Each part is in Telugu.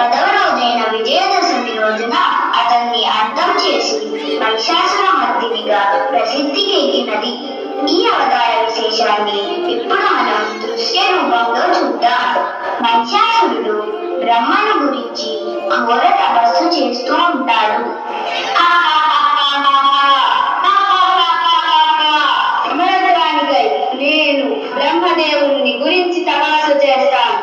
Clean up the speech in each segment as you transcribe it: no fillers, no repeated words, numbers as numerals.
10వ రోజైన విజయదశమి రోజున అతన్ని అంతం చేసి మహిషాసురమర్దినిగా ప్రసిద్ధికెక్కినది. ఈ అవతార విశేషాన్ని ఇప్పుడు మనం దృశ్య రూపంలో చూద్దాం. మహిషాసురుడు బ్రహ్మను గురించి ఘోర తపస్సు చేస్తూ ఉంటాడు. నేను బ్రహ్మదేవుని గురించి తపస్సు చేస్తాను.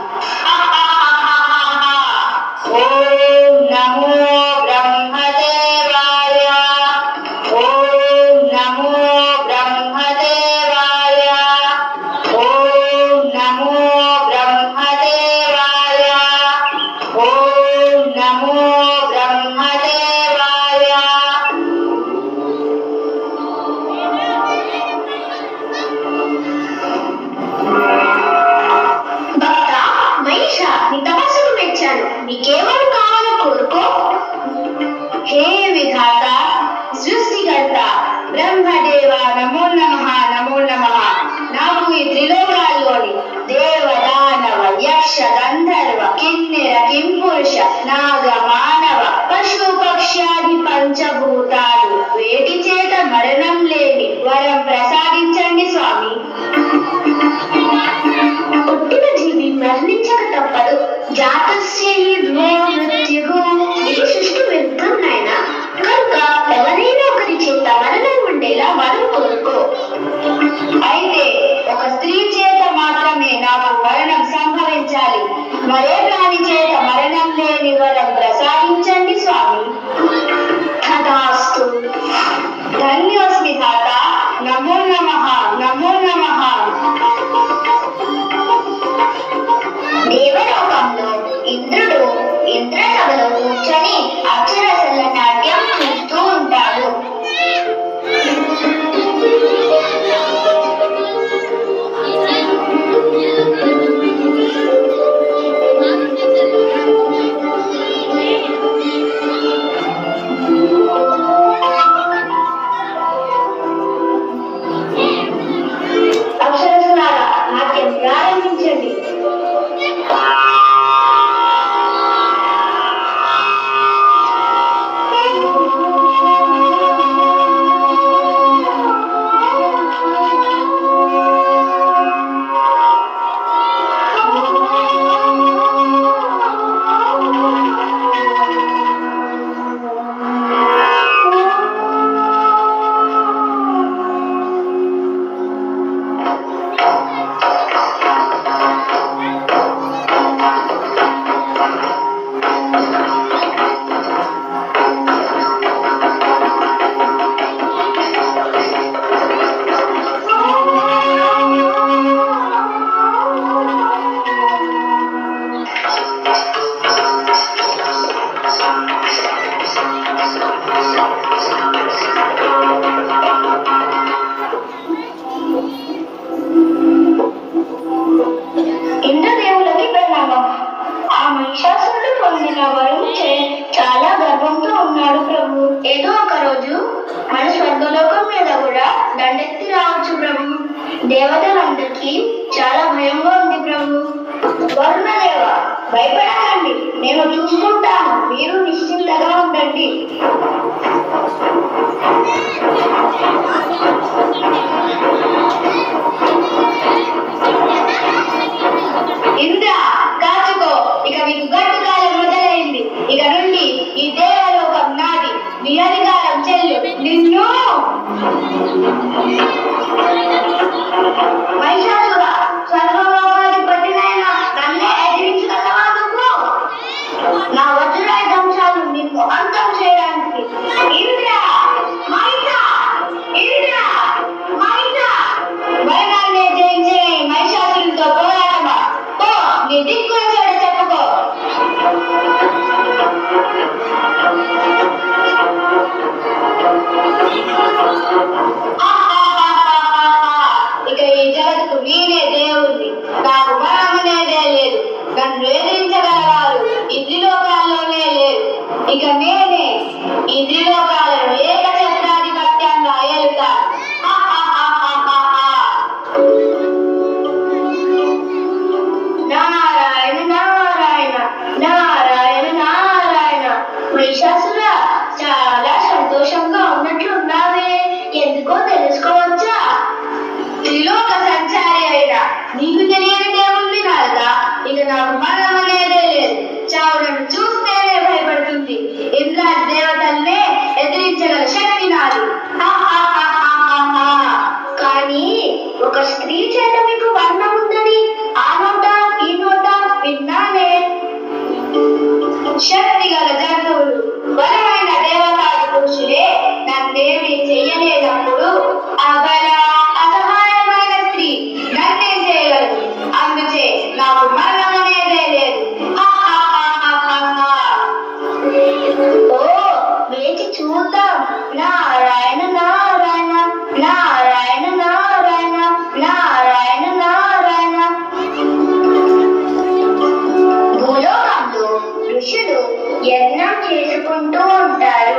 ఓం నమో బ్రహ్మదేవాయ, ఓం నమో బ్రహ్మదేవాయ, ఓం నమో బ్రహ్మదేవాయ, ఓం నమో బ్రహ్మదేవాయ. భక్త మహిష, నీ తపస్సుకు మెచ్చాను. నీకేమని కావాలో కోరుకో. హే విధాత, సృష్టికర్త బ్రహ్మదేవ, నమో నమః, నమో నమః. నాకు ఈ త్రిలోకాల్లోని దేవ, దానవ, యక్ష, గంధర్వ, కిన్నెర, కింపురుష, నాగ, మానవ, పశు, పక్ష్యాది పంచభూతాలు వేటి చేత మరణం లేని వరం ప్రసాదించండి స్వామి. పుట్టిన జీవి మరణించక తప్పదు. జాతస్య హి మృత్యుః. ఇది సృష్టి విరుద్ధం నాయన. కనుక ఎవరైనా ఒకరి చేత మరణం ఉండేలా వరం కోరుకో. అయితే ఒక స్త్రీ చేత మాత్రమే నాకు మరణం సంభవించాలి. మరే ప్రాణి చేత మరణం లేని వరం ప్రసాదించండి స్వామి. తథాస్తు. ధన్యోస్మి తాత. నమో నమః, నమో నమః. దేవలోకంలో ఇంద్రుడు ఇంద్రసభలో కూర్చొని అక్షరసల నాట్యం చూస్తూ ఉంటాడు. అక్షరసలారా నాట్యం ప్రారంభించండి. ఇంద్రదేవులకి ప్రణామం. ఆ మహిషాసురుడు పొందిన వరం చాలా గర్వంతో ఉన్నాడు ప్రభు. ఏదో ఒక రోజు మన స్వర్గలోకం మీద కూడా దండెత్తి రావచ్చు ప్రభు. దేవతలందరికీ చాలా భయంగా ఉంది ప్రభు. వరుణదేవ, భయపడకండి, నేను చూసుకుంటాను. మీరు నిశ్చింతగా ఉండండి. ఇంద్ర, కాచుకో. ఇక మీకు గట్టుకాలం మొదలైంది. ఇక నుండి ఈ దేవలోకం నాది. నీ అధికారం చెల్లు. నిన్ను మహిషాసుర, స్వర్గలోకాధిపతినైన నన్నే ఎదిరించగలవా నువ్వు? నా వజ్రాయుధంశాలు నిన్ను అంతం చేయడానికి. ఇంద్ర, మహిష, ఇంద్ర, మహిష. భయాన్ని జయించే మహిషాసురుడితో పోరాడమా? పో, నీ దిక్కుల చోట చెప్పుకో. ఇక ఈ జగత్తుకు నేనే దేవుణ్ణి. నాకు మరణమనేదే లేదు. నన్ను ఎదిరించగలవారు ఈ త్రిలోకాల్లోనే లేరు. ఇక నేనే ఈ త్రిలోకాలను ఏకఛత్రాధిపత్యంగా ఏలుతాను. నారాయణ నారాయణ నారాయణ నీకు తెలియనిదేముంది నారద? ఇక నాకు మరణం అనేదే లేదు. చావులను చూస్తేనే భయపడుతుంది. ఇంద్రాది దేవతల్నే ఎదిరించగల శక్తి నాది. కానీ ఒక స్త్రీ చేత మీకు వర్ణం ఉందని ఆ నోట ఈ నోట విన్నానే. శక్తి గల జంతువులు, బలమైన దేవతాది పురుషులే నన్నేమి చెయ్యలేనప్పుడు ఆ బల అసహాయమైన స్త్రీ నన్నే చేయగలదు. అందుచే నాకు మరణం అనేదే లేదు. ఓ వేచి చూద్దాం. నారాయణ నారాయణ నారాయణ నారాయణ నారాయణ నారాయణ. భూలోకంలో ఋషులు యజ్ఞం చేసుకుంటూ ఉంటారు.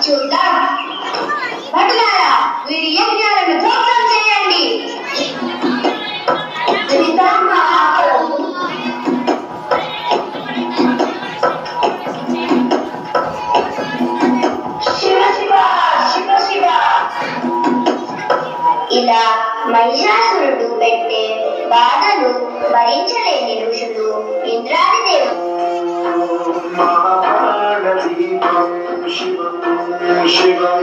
చూద్దాం. భటులారా, వీరి యజ్ఞాలను ధ్వంసం చేయండి. శివ శివ శివ శివ. ఇలా మహిషాసురుడు పెట్టే బాధలు భరించలేని ఋషులు ఇంద్రాది దేవుడు శివం శివం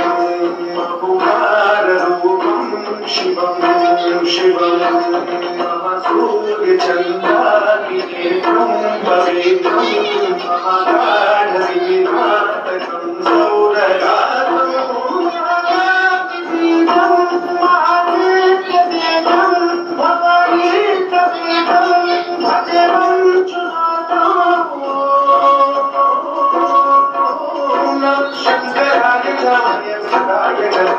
మహుకారూపం శివం శివం మహసూర్యచంద్రాగ్నినేత్రం పవిత్రం మహాగాఢీనాటకం సౌరగాత్రం మహాదీప్యదేవం భవానీప్యదేవం భజనం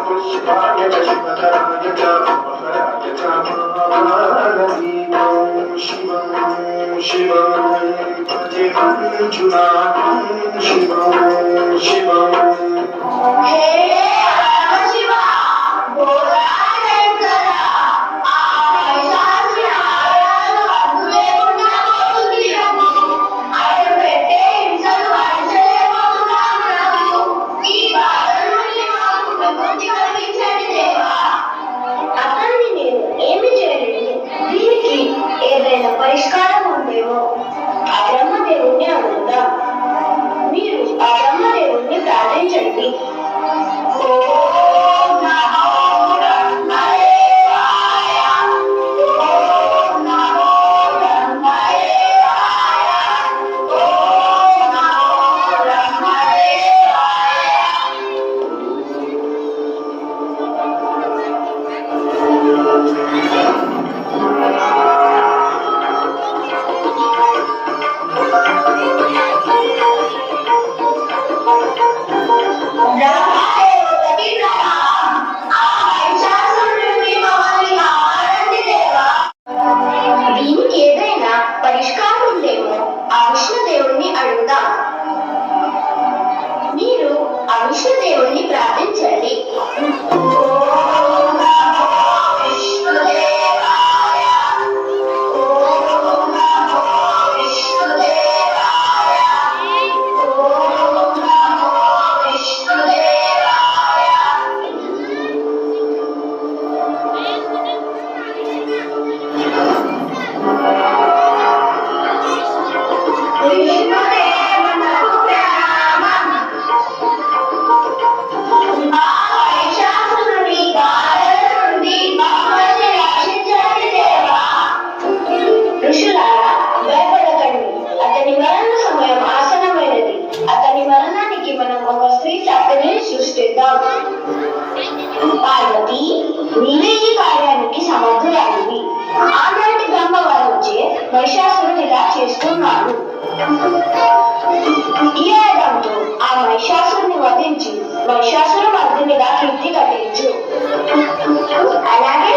పుష్పాయ శివతరాయ శివం శివం భజే మంజునాథం శివం శివం. పరిష్కారం ఉందేమో ఆ బ్రహ్మదేవుణ్ణి అడుగుదాం. మీరు ఆ బ్రహ్మదేవుణ్ణి ప్రార్థించండి. విష్ణుదేవుణ్ణి ప్రార్థించండి. ఓం నమో విష్ణుదేవాయ ఓం నమో దానికి మనం ఒక స్త్రీ శక్తిని సృష్టిద్దాం. పార్వతి, నీవే ఈ కార్యానికి సమర్థురాలివి. ఆనాటి బ్రహ్మ వరంచే మహిషాసురుడు ఇలా చేస్తున్నాడు. ఈ ఆయుధంతో ఆ మహిషాసురుని వధించి మహిషాసుర మర్దినిగా కీర్తి కట్టించు. అలాగే